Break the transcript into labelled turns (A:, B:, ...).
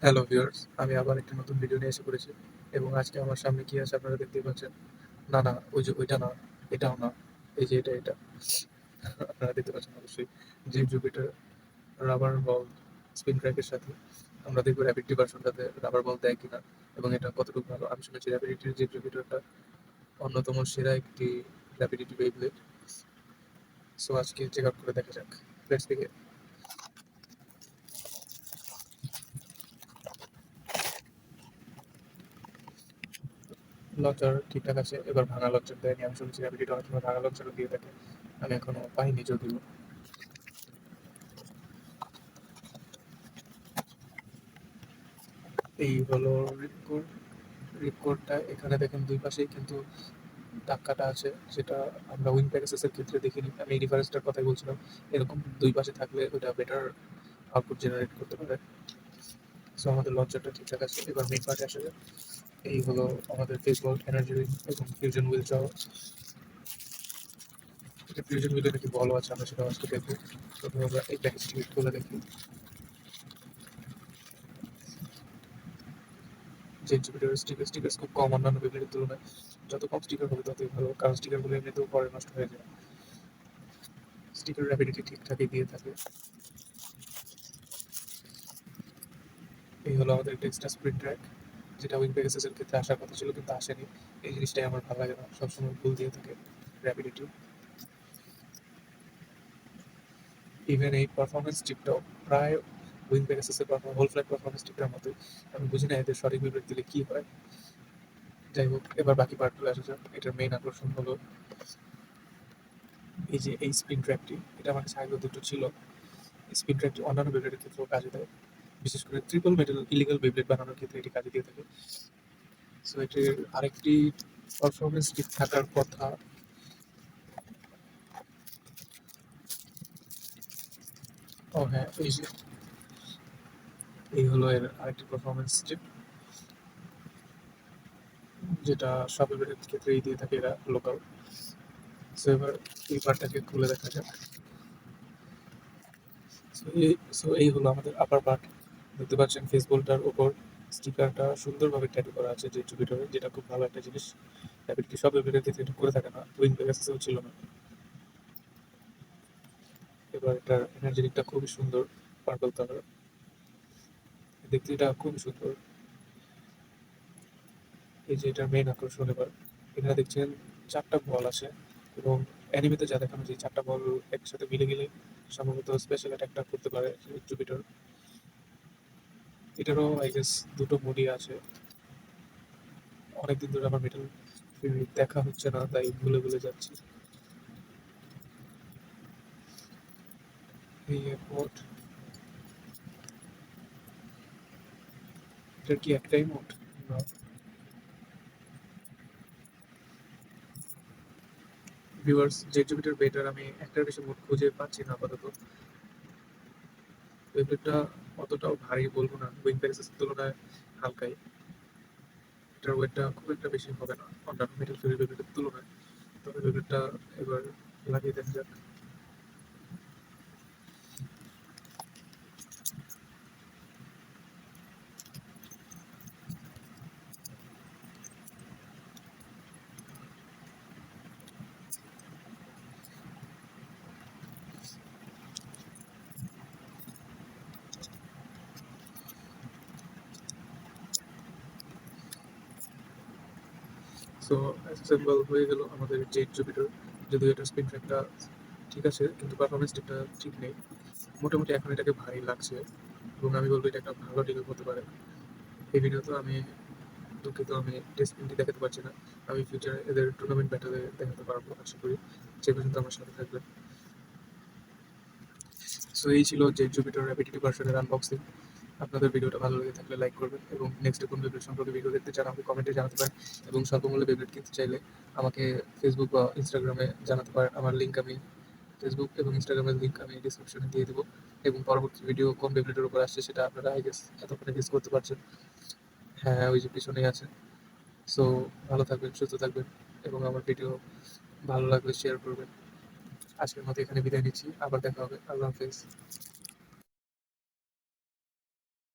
A: Hello viewers, আমি আবার একটি নতুন ভিডিও নিয়ে এসে পড়েছি এবং আজকে আমার সামনে কি আছে আপনারা দেখতেই পাচ্ছেন। না, না, ওই যে ওইটা না, এটাও না, এই যে এটা। আপনারা দেখতে পাচ্ছেন অবশ্যই যে জুপিটার রাবার বল স্পিন ট্র্যাকের সাথে আমরা দেখব র্যাপিডিটি ভার্সনটাতে রাবার বল দেয় কিনা এবং এটা কতটুকু ভালো। আমি শুনেছি র্যাপিডিটির যে জুপিটারটা অন্যতম সেরা একটি র্যাপিডিটি বেইব্লেড। সো আজকে চেক আউট করে দেখা যাক। Let's begin. লঞ্চার ঠিকঠাক আছে, এবার ভাঙা লঞ্চার দেয়নি। আমি শুনছি র্যাপিডিটি অনেক সময় ভাঙা লঞ্চারও দিয়ে থাকে, আমি এখনো পাইনি যদিও। এই হলো রিপকোড। রিপকোডটা এখানে দেখেন দুই পাশেই কিন্তু দাগ কাটা আছে, যেটা আমরা উইং প্যাকেজেসের ক্ষেত্রে দেখিনি। আমি এই ডিফারেন্সটার কথাই বলছিলাম, এরকম দুই পাশে থাকলে ওটা বেটার আউটপুট জেনারেট করতে পারে। সো আমাদের লঞ্চারটা ঠিকঠাক আছে, এবার মেইন পার্টে আসা যায়। এই হলো আমাদের ফেস বল্ট, এনার্জি রিং এবং ফিউশন হুইল সহ। এটা ফিউশন হুইলে নাকি বলও আছে, আমরা সেটা আজকে দেখবো। প্রথমে আমরা এই প্যাকেজটি খুলে দেখি। যে জুপিটার স্টিকার খুব কম অন্যান্য বেবলেটের তুলনায়। যত কম স্টিকার হবে ততই ভালো, কারণ স্টিকারগুলো এমনিতেও পরে নষ্ট হয়ে যায়। স্টিকার র্যাপিডিটি ঠিকঠাকই দিয়ে থাকে। এই হলো আমাদের টেক্সটা স্প্রিন্ট ট্র্যাক, যেটা উইং পেগাসাসের ক্ষেত্রে আসার কথা ছিল কিন্তু আসেনি। এই জিনিসটাই আমার ভালো লাগে না, সবসময় ভুল দিয়ে থাকে র্যাপিডিটি। ইভেন এই পারফরমেন্স চিপটাও প্রায় উইং পেগাসাসের হোল ফ্ল্যাট পারফরমেন্স চিপটার মতোই। আমি বুঝি না এদের সঠিক বিবৃতি দিলে কী হয়। যাই হোক, এবার বাকি পার্টগুলো আসা যাক। এটার মেইন আকর্ষণ হলো এই যে এই স্পিন ট্র্যাকটি। এটা আমার কাছে আগে দুটো ছিল। স্পিন ট্র্যাকটি অন্যান্য বেবলেটের ক্ষেত্রেও কাজে দেয়, বিশেষ করে ট্রিপল মেটাল ইলিগাল বেবলেট বানানোর ক্ষেত্রে এটি কাজে দিয়ে থাকে। সো এটির আরেকটি পারফরমেন্স টিপ থাকার কথা। ও হ্যাঁ, এই হলো এর আরেকটি পারফরমেন্স টিপ, যেটা সব বেবলেটের ক্ষেত্রেই দিয়ে থাকে এরা লোকাল। সো এবার এই পার্টটাকে খুলে দেখা যাক। সো এই হলো আমাদের আপার পার্ট। দেখতে পাচ্ছেন ফেস বোল্টটার ওপর স্টিকারটা সুন্দরভাবে ট্যাটু করা আছে যে জুপিটারে, যেটা খুব ভালো একটা জিনিস। র্যাপিডটি সব বেবলেটের ক্ষেত্রে এটা করে থাকে না, উইং পেগাসাসেও ছিল না। এবার এটার এনার্জেটিকটা খুবই সুন্দর, পার্পল কালার। দেখতে এটা খুবই সুন্দর। এই যে এটার মেইন আকর্ষণ, এবার এখানে দেখছেন চারটা বল আছে এবং অ্যানিমেতে যা দেখানো যে চারটা বল একসাথে মিলে গেলে সম্ভবত স্পেশাল অ্যাটাকটা করতে পারে জুপিটার। এটারও আই গেস দুটো মোডই আছে। অনেকদিন ধরে আমার মেটাল দেখা হচ্ছে না, তাই ভুলে ভুলে যাচ্ছি। এই মোড, এটার কি একটাই মোড? না, ভিউয়ার্স, যে জুপিটার বেটার আমি একটার বেশি মোড খুঁজে পাচ্ছি না আপাতত। ওয়েবলেটটা অতটাও ভারী বলবো না, উইং প্যাকেজের তুলনায় হালকাই। এটার ওয়েটটা খুব একটা বেশি হবে না অন্যান্য মেটাল ফিউরি ওয়েবলেটের তুলনায়। তবে ওয়েবলেটটা এবার লাগিয়ে দেখা যাক। সো অ্যাসেম্বল হয়ে গেল আমাদের জেট জুপিটার। যদিও এটা স্পিন ট্র্যাকটা ঠিক আছে কিন্তু পারফরমেন্স টিপটা ঠিক নেই। মোটামুটি এখন এটাকে ভারী লাগছে এবং আমি বলবো এটা একটা ভালো টিকে হতে পারে। এই ভিডিওতে আমি দুঃখিত, আমি টেস্ট প্রিন্টটি দেখাতে পারছি না। আমি ফিউচারে এদের টুর্নামেন্ট ব্যাটেলে দেখাতে পারবো আশা করি। সে পর্যন্ত আমার সাথে থাকবেন। সো এই ছিল জেট জুপিটার র্যাপিডিটি ভার্সনের আনবক্সিং। আপনাদের ভিডিওটা ভালো লেগে থাকলে লাইক করবেন এবং নেক্সট কোন বেবলেট সম্পর্কে ভিডিও দেখতে চান আমাকে কমেন্টে জানাতে পারেন। এবং স্বল্পমূল্যে বেবলেট কিনতে চাইলে আমাকে ফেসবুক বা ইনস্টাগ্রামে জানাতে পারেন। আমার লিঙ্ক আমি ফেসবুক এবং ইনস্টাগ্রামের লিঙ্ক আমি ডিসক্রিপশনে দিয়ে দেবো। এবং পরবর্তী ভিডিও কোন বেবলেটের উপর আসছে সেটা আপনারা আই গেস এতক্ষণে গেস করতে পারছেন। হ্যাঁ, ওই যে পিছনেই আছে। সো ভালো থাকবেন, সুস্থ থাকবেন এবং আমার ভিডিও ভালো লাগলে শেয়ার করবেন। আজকের মতো এখানে বিদায় নিচ্ছি, আবার দেখা হবে। আল্লাহ হাফেজ।